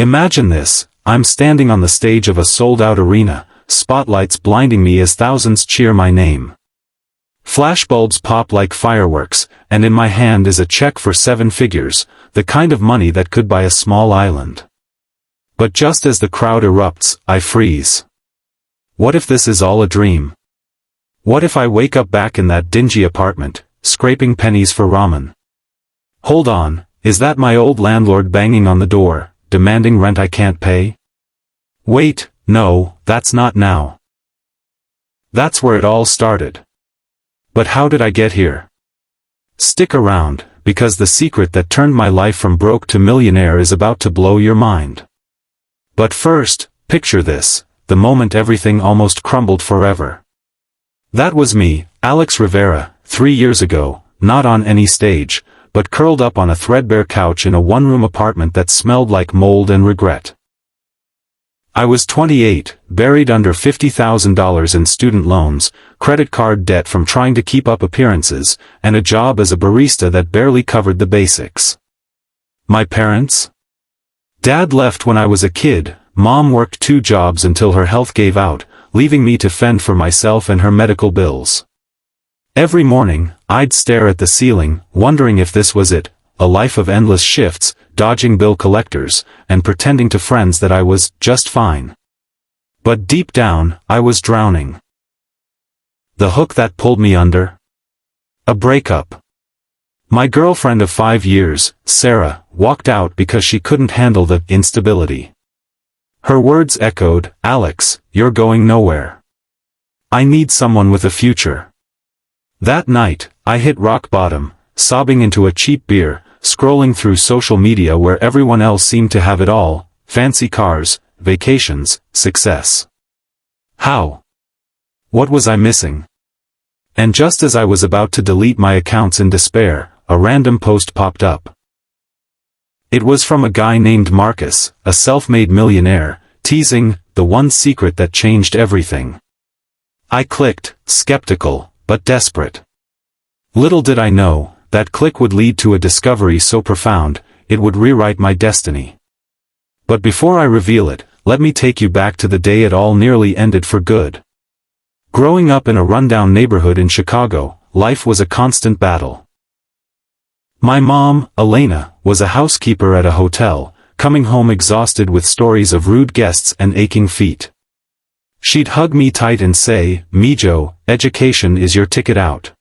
Imagine this, I'm standing on the stage of a sold-out arena, spotlights blinding me as thousands cheer my name. Flashbulbs pop like fireworks, and in my hand is a check for 7 figures, the kind of money that could buy a small island. But just as the crowd erupts, I freeze. What if this is all a dream? What if I wake up back in that dingy apartment, scraping pennies for ramen? Hold on, is that my old landlord banging on the door, demanding rent I can't pay? Wait, no, that's not now. That's where it all started. But how did I get here? Stick around, because the secret that turned my life from broke to millionaire is about to blow your mind. But first, picture this, the moment everything almost crumbled forever. That was me, Alex Rivera, 3 years ago, not on any stage, but curled up on a threadbare couch in a one-room apartment that smelled like mold and regret. I was 28, buried under $50,000 in student loans, credit card debt from trying to keep up appearances, and a job as a barista that barely covered the basics. My parents? Dad left when I was a kid, Mom worked 2 jobs until her health gave out, leaving me to fend for myself and her medical bills. Every morning, I'd stare at the ceiling, wondering if this was it, a life of endless shifts, dodging bill collectors, and pretending to friends that I was just fine. But deep down, I was drowning. The hook that pulled me under? A breakup. My girlfriend of 5 years, Sarah, walked out because she couldn't handle the instability. Her words echoed, "Alex, you're going nowhere. I need someone with a future." That night, I hit rock bottom, sobbing into a cheap beer, scrolling through social media where everyone else seemed to have it all, fancy cars, vacations, success. How? What was I missing? And just as I was about to delete my accounts in despair, a random post popped up. It was from a guy named Marcus, a self-made millionaire, teasing the one secret that changed everything. I clicked, skeptical, but desperate. Little did I know, that click would lead to a discovery so profound, it would rewrite my destiny. But before I reveal it, let me take you back to the day it all nearly ended for good. Growing up in a rundown neighborhood in Chicago, life was a constant battle. My mom, Elena, was a housekeeper at a hotel, coming home exhausted with stories of rude guests and aching feet. She'd hug me tight and say, "Mijo, education is your ticket out.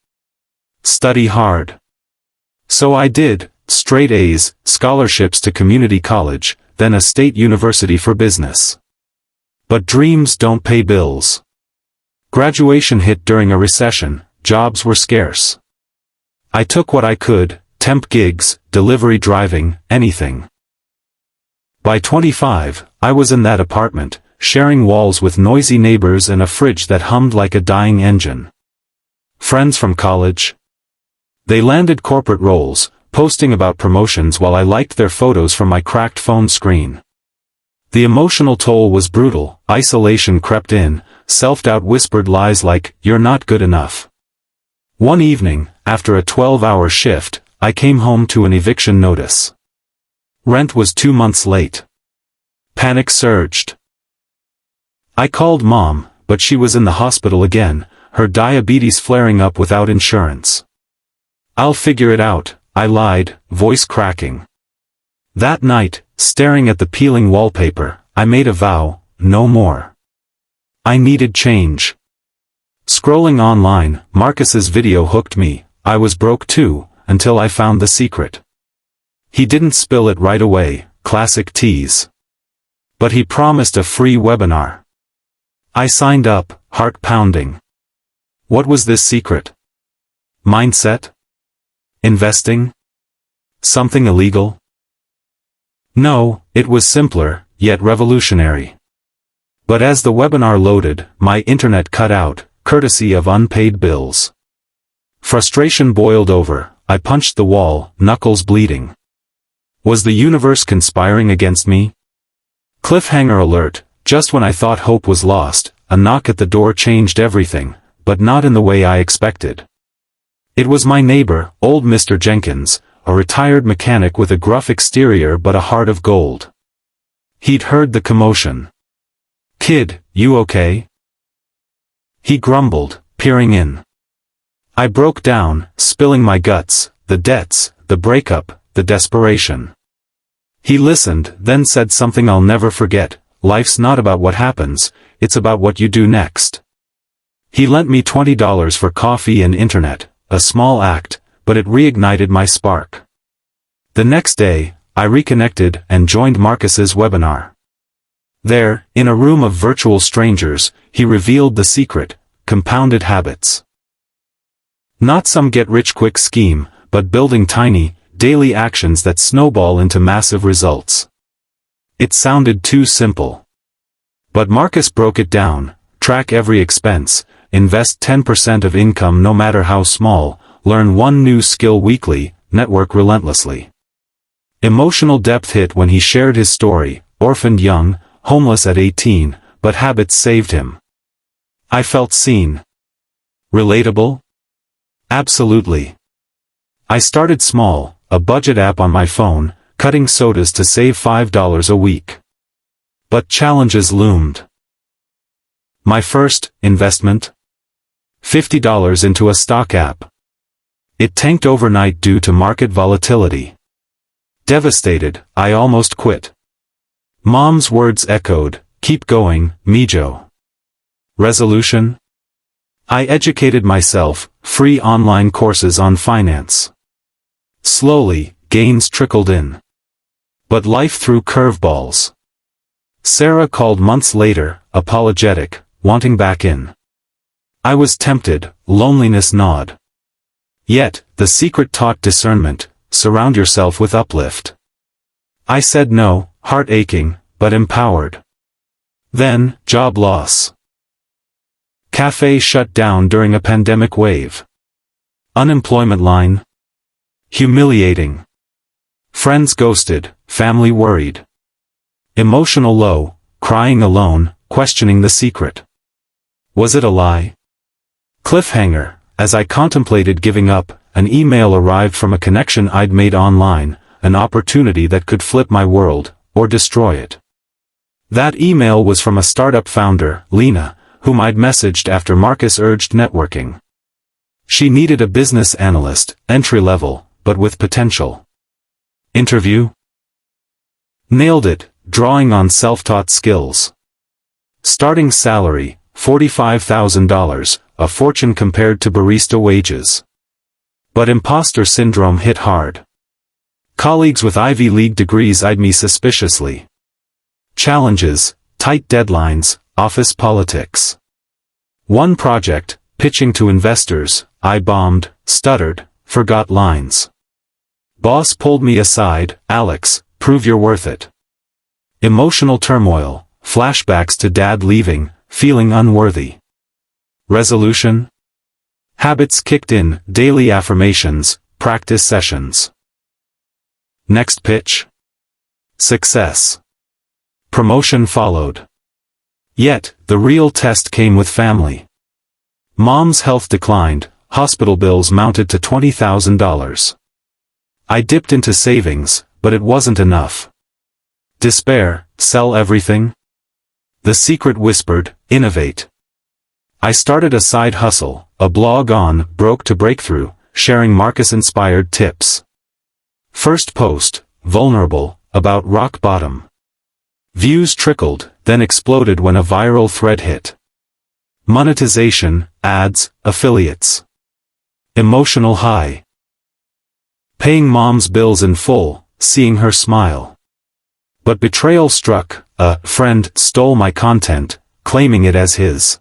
Study hard." So I did, straight A's, scholarships to community college, then a state university for business. But dreams don't pay bills. Graduation hit during a recession, jobs were scarce. I took what I could, temp gigs, delivery driving, anything. By 25, I was in that apartment, sharing walls with noisy neighbors and a fridge that hummed like a dying engine. Friends from college? They landed corporate roles, posting about promotions while I liked their photos from my cracked phone screen. The emotional toll was brutal, isolation crept in, self-doubt whispered lies like, "You're not good enough." One evening, after a 12-hour shift, I came home to an eviction notice. Rent was 2 months late. Panic surged. I called Mom, but she was in the hospital again, her diabetes flaring up without insurance. "I'll figure it out," I lied, voice cracking. That night, staring at the peeling wallpaper, I made a vow, no more. I needed change. Scrolling online, Marcus's video hooked me. I was broke too, until I found the secret. He didn't spill it right away, classic tease. But he promised a free webinar. I signed up, heart pounding. What was this secret? Mindset? Investing? Something illegal? No, it was simpler, yet revolutionary. But as the webinar loaded, my internet cut out, courtesy of unpaid bills. Frustration boiled over, I punched the wall, knuckles bleeding. Was the universe conspiring against me? Cliffhanger alert, just when I thought hope was lost, a knock at the door changed everything, but not in the way I expected. It was my neighbor, old Mr. Jenkins, a retired mechanic with a gruff exterior but a heart of gold. He'd heard the commotion. "Kid, you okay?" he grumbled, peering in. I broke down, spilling my guts, the debts, the breakup, the desperation. He listened, then said something I'll never forget: "Life's not about what happens, it's about what you do next." He lent me $20 for coffee and internet, a small act, but it reignited my spark. The next day, I reconnected and joined Marcus's webinar. There, in a room of virtual strangers, he revealed the secret: compounded habits. Not some get-rich-quick scheme, but building tiny, daily actions that snowball into massive results. It sounded too simple. But Marcus broke it down: track every expense, invest 10% of income no matter how small, learn one new skill weekly, network relentlessly. Emotional depth hit when he shared his story: orphaned young, homeless at 18, but habits saved him. I felt seen. Relatable? Absolutely. I started small, a budget app on my phone, cutting sodas to save $5 a week. But challenges loomed. My first investment? $50 into a stock app. It tanked overnight due to market volatility. Devastated, I almost quit. Mom's words echoed: "Keep going, Mijo." Resolution? I educated myself, free online courses on finance. Slowly, gains trickled in. But life threw curveballs. Sarah called months later, apologetic, wanting back in. I was tempted, loneliness gnawed. Yet, the secret taught discernment: surround yourself with uplift. I said no, heart aching, but empowered. Then, job loss. Cafe shut down during a pandemic wave. Unemployment line. Humiliating. Friends ghosted, family worried. Emotional low, crying alone, questioning the secret. Was it a lie? Cliffhanger: as I contemplated giving up, an email arrived from a connection I'd made online, an opportunity that could flip my world, or destroy it. That email was from a startup founder, Lena, whom I'd messaged after Marcus urged networking. She needed a business analyst, entry-level, but with potential. Interview? Nailed it, drawing on self-taught skills. Starting salary, $45,000, a fortune compared to barista wages. But imposter syndrome hit hard. Colleagues with Ivy League degrees eyed me suspiciously. Challenges, tight deadlines, office politics. One project, pitching to investors, I bombed, stuttered, forgot lines. Boss pulled me aside: "Alex, prove you're worth it." Emotional turmoil, flashbacks to dad leaving, feeling unworthy. Resolution? Habits kicked in, daily affirmations, practice sessions. Next pitch? Success. Promotion followed. Yet, the real test came with family. Mom's health declined, hospital bills mounted to $20,000. I dipped into savings, but it wasn't enough. Despair: sell everything? The secret whispered: innovate. I started a side hustle, a blog on Broke to Breakthrough, sharing Marcus-inspired tips. First post, vulnerable, about rock bottom. Views trickled, then exploded when a viral thread hit. Monetization, ads, affiliates. Emotional high. Paying mom's bills in full, seeing her smile. But betrayal struck: a friend stole my content, claiming it as his.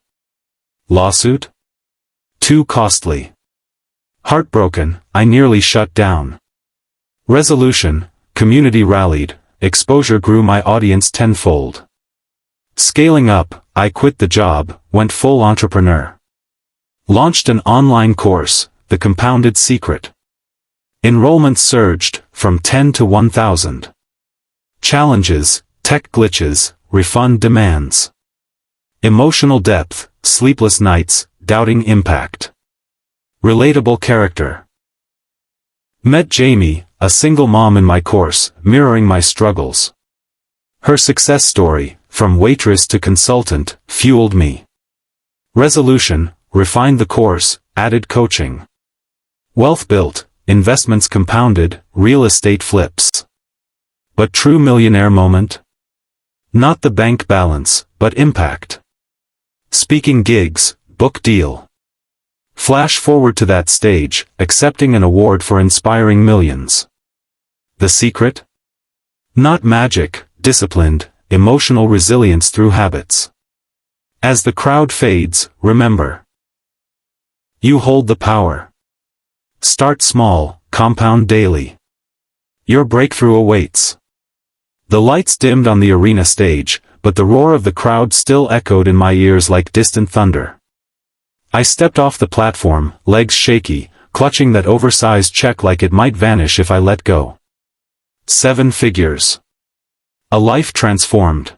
Lawsuit? Too costly. Heartbroken, I nearly shut down. Resolution: community rallied, exposure grew my audience tenfold. Scaling up, I quit the job, went full entrepreneur. Launched an online course, The Compounded Secret. Enrollment surged, from 10 to 1,000. Challenges, tech glitches, refund demands. Emotional depth, sleepless nights, doubting impact. Relatable character. Met Jamie, a single mom in my course, mirroring my struggles. Her success story, from waitress to consultant, fueled me. Resolution, refined the course, added coaching. Wealth built, investments compounded, real estate flips. But true millionaire moment? Not the bank balance, but impact. Speaking gigs, book deal. Flash forward to that stage, accepting an award for inspiring millions. The secret? Not magic, disciplined, emotional resilience through habits. As the crowd fades, remember. You hold the power. Start small, compound daily. Your breakthrough awaits. The lights dimmed on the arena stage, but the roar of the crowd still echoed in my ears like distant thunder. I stepped off the platform, legs shaky, clutching that oversized check like it might vanish if I let go. 7 figures. A life transformed.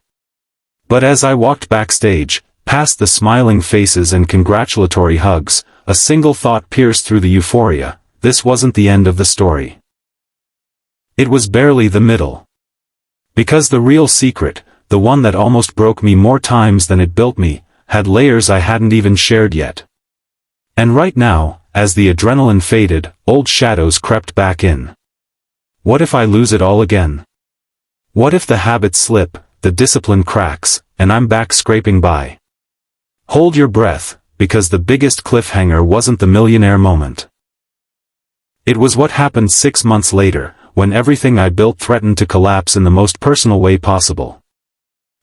But as I walked backstage, past the smiling faces and congratulatory hugs, a single thought pierced through the euphoria: this wasn't the end of the story. It was barely the middle. Because the real secret, the one that almost broke me more times than it built me, had layers I hadn't even shared yet. And right now, as the adrenaline faded, old shadows crept back in. What if I lose it all again? What if the habits slip, the discipline cracks, and I'm back scraping by? Hold your breath, because the biggest cliffhanger wasn't the millionaire moment. It was what happened 6 months later, when everything I built threatened to collapse in the most personal way possible.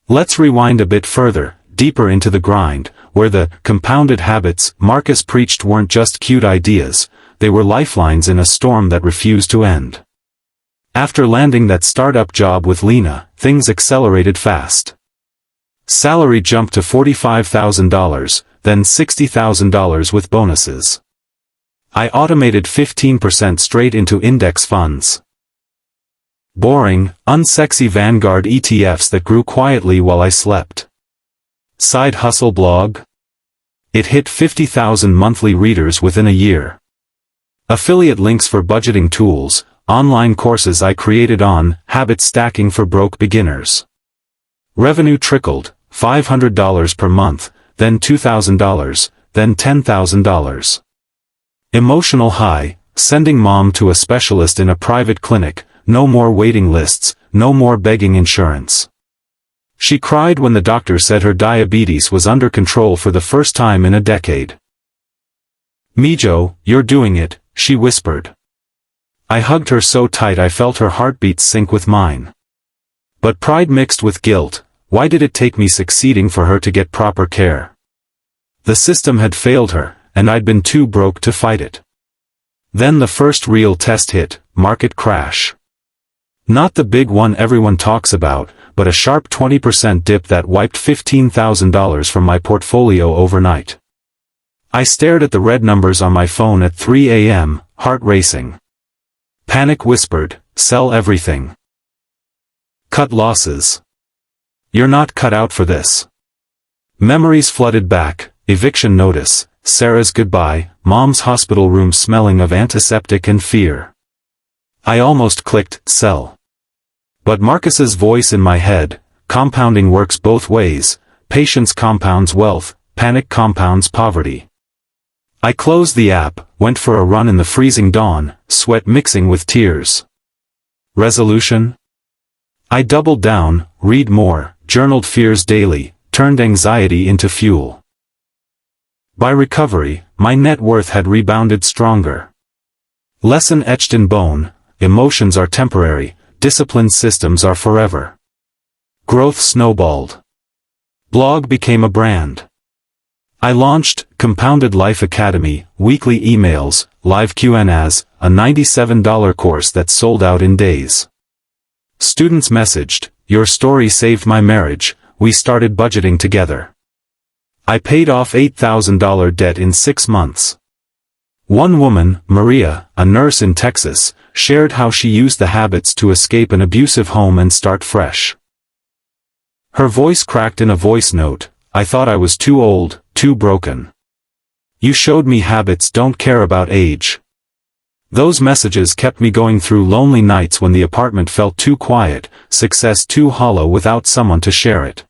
Let's rewind a bit further, deeper into the grind, where the compounded habits Marcus preached weren't just cute ideas, they were lifelines in a storm that refused to end. After landing that startup job with Lena, things accelerated fast. Salary jumped to $45,000, then $60,000 with bonuses. I automated 15% straight into index funds. Boring, unsexy Vanguard ETFs that grew quietly while I slept. Side hustle blog? It hit 50,000 monthly readers within a year. Affiliate links for budgeting tools, online courses I created on habit stacking for broke beginners. Revenue trickled, $500 per month, then $2,000, then $10,000. Emotional high, sending mom to a specialist in a private clinic, no more waiting lists, no more begging insurance. She cried when the doctor said her diabetes was under control for the first time in a decade. "Mijo, you're doing it," she whispered. I hugged her so tight I felt her heartbeat sync with mine. But pride mixed with guilt. Why did it take me succeeding for her to get proper care? The system had failed her, and I'd been too broke to fight it. Then the first real test hit: market crash. Not the big one everyone talks about, but a sharp 20% dip that wiped $15,000 from my portfolio overnight. I stared at the red numbers on my phone at 3 a.m., heart racing. Panic whispered, "Sell everything. Cut losses. You're not cut out for this." Memories flooded back: eviction notice, Sarah's goodbye, mom's hospital room smelling of antiseptic and fear. I almost clicked sell. But Marcus's voice in my head: compounding works both ways, patience compounds wealth, panic compounds poverty. I closed the app, went for a run in the freezing dawn, sweat mixing with tears. Resolution? I doubled down, read more, journaled fears daily, turned anxiety into fuel. By recovery, my net worth had rebounded stronger. Lesson etched in bone: emotions are temporary, disciplined systems are forever. Growth snowballed. Blog became a brand. I launched Compounded Life Academy, weekly emails, live Q&As, a $97 course that sold out in days. Students messaged, "Your story saved my marriage," we started budgeting together. I paid off $8,000 debt in 6 months. One woman, Maria, a nurse in Texas, shared how she used the habits to escape an abusive home and start fresh. Her voice cracked in a voice note: "I thought I was too old, too broken. You showed me habits don't care about age." Those messages kept me going through lonely nights when the apartment felt too quiet, success too hollow without someone to share it.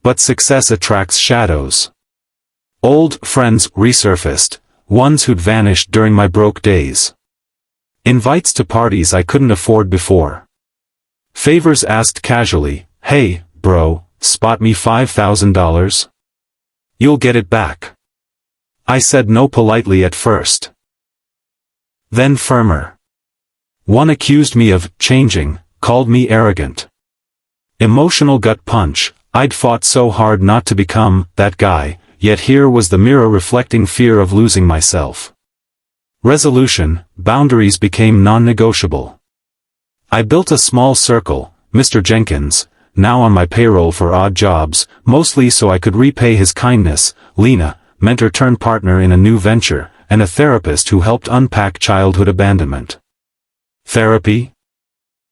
But success attracts shadows. Old friends resurfaced, ones who'd vanished during my broke days. Invites to parties I couldn't afford before. Favors asked casually, "Hey, bro, spot me $5,000? You'll get it back." I said no politely at first. Then firmer. One accused me of changing, called me arrogant. Emotional gut punch. I'd fought so hard not to become that guy, yet here was the mirror reflecting fear of losing myself. Resolution, boundaries became non-negotiable. I built a small circle, Mr. Jenkins, now on my payroll for odd jobs, mostly so I could repay his kindness, Lena, mentor-turned-partner in a new venture, and a therapist who helped unpack childhood abandonment. Therapy?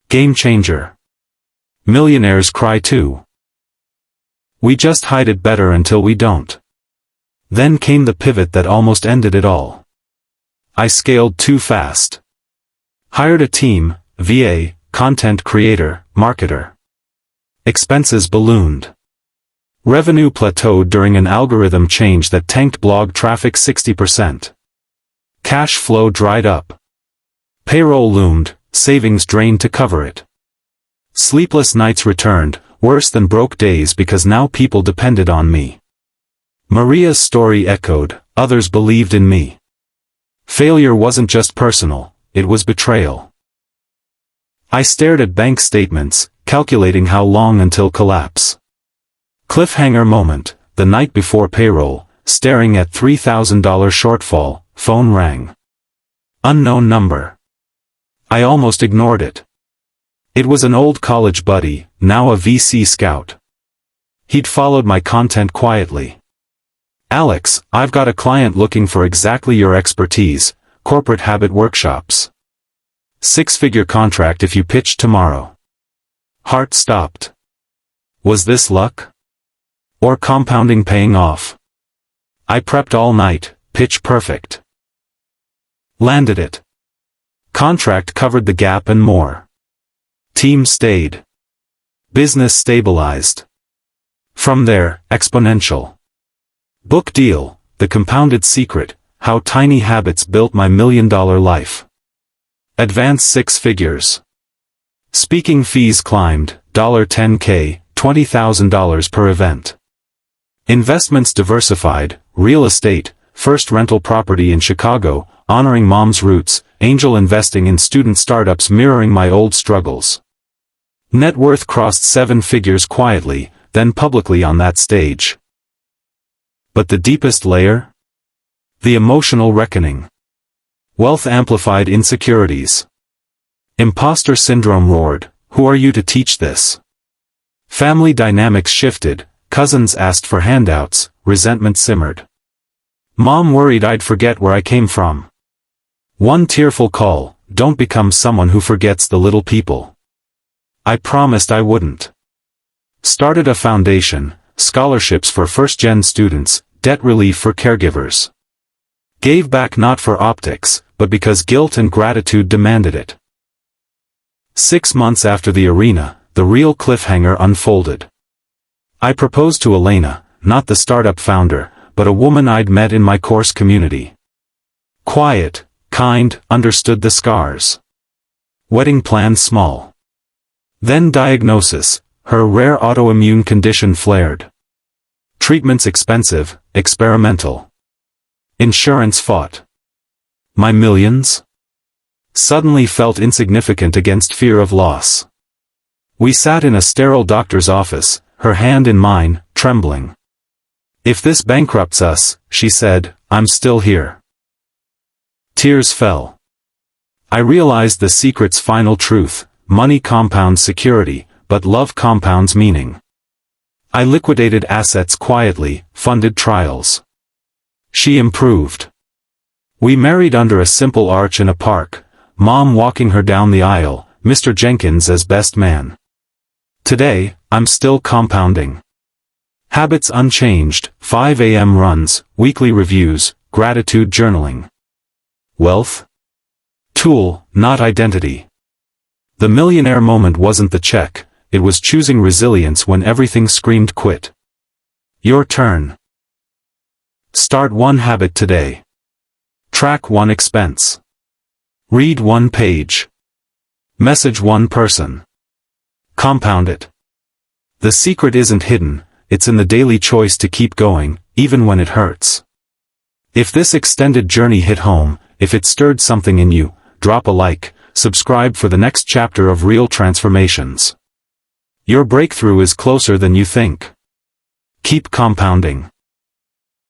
Game changer. Millionaires cry too. We just hide it better until we don't. Then came the pivot that almost ended it all. I scaled too fast. Hired a team, VA, content creator, marketer. Expenses ballooned. Revenue plateaued during an algorithm change that tanked blog traffic 60%. Cash flow dried up. Payroll loomed, savings drained to cover it. Sleepless nights returned, worse than broke days because now people depended on me. Maria's story echoed, others believed in me. Failure wasn't just personal, it was betrayal. I stared at bank statements, calculating how long until collapse. Cliffhanger moment, the night before payroll, staring at $3,000 shortfall, phone rang. Unknown number. I almost ignored it. It was an old college buddy, now a VC scout. He'd followed my content quietly. "Alex, I've got a client looking for exactly your expertise, corporate habit workshops. Six-figure contract if you pitch tomorrow." Heart stopped. Was this luck? Or compounding paying off? I prepped all night, pitch perfect. Landed it. Contract covered the gap and more. Team stayed. Business stabilized. From there, exponential. Book deal, The Compounded Secret, How Tiny Habits Built My $1,000,000 Life. Advance 6 figures. Speaking fees climbed, $10K, $20,000 per event. Investments diversified, real estate, first rental property in Chicago, honoring mom's roots, angel investing in student startups mirroring my old struggles. Net worth crossed 7 figures quietly, then publicly on that stage. But the deepest layer? The emotional reckoning. Wealth amplified insecurities. Imposter syndrome roared, "Who are you to teach this?" Family dynamics shifted, cousins asked for handouts, resentment simmered. Mom worried I'd forget where I came from. One tearful call, "Don't become someone who forgets the little people." I promised I wouldn't. Started a foundation, scholarships for first-gen students, debt relief for caregivers. Gave back not for optics, but because guilt and gratitude demanded it. 6 months after the arena, the real cliffhanger unfolded. I proposed to Elena, not the startup founder, but a woman I'd met in my course community. Quiet, kind, understood the scars. Wedding plan small. Then diagnosis, her rare autoimmune condition flared. Treatments expensive, experimental. Insurance fought. My millions? Suddenly felt insignificant against fear of loss. We sat in a sterile doctor's office, her hand in mine, trembling. "If this bankrupts us," she said, "I'm still here." Tears fell. I realized the secret's final truth: money compounds security, but love compounds meaning. I liquidated assets quietly, funded trials. She improved. We married under a simple arch in a park, Mom walking her down the aisle, Mr. Jenkins as best man. Today, I'm still compounding. Habits unchanged, 5 a.m. runs, weekly reviews, gratitude journaling. Wealth? Tool, not identity. The millionaire moment wasn't the check, it was choosing resilience when everything screamed quit. Your turn. Start one habit today. Track one expense. Read one page. Message one person. Compound it. The secret isn't hidden, it's in the daily choice to keep going, even when it hurts. If this extended journey hit home, if it stirred something in you, drop a like, subscribe for the next chapter of real transformations. Your breakthrough is closer than you think. Keep compounding.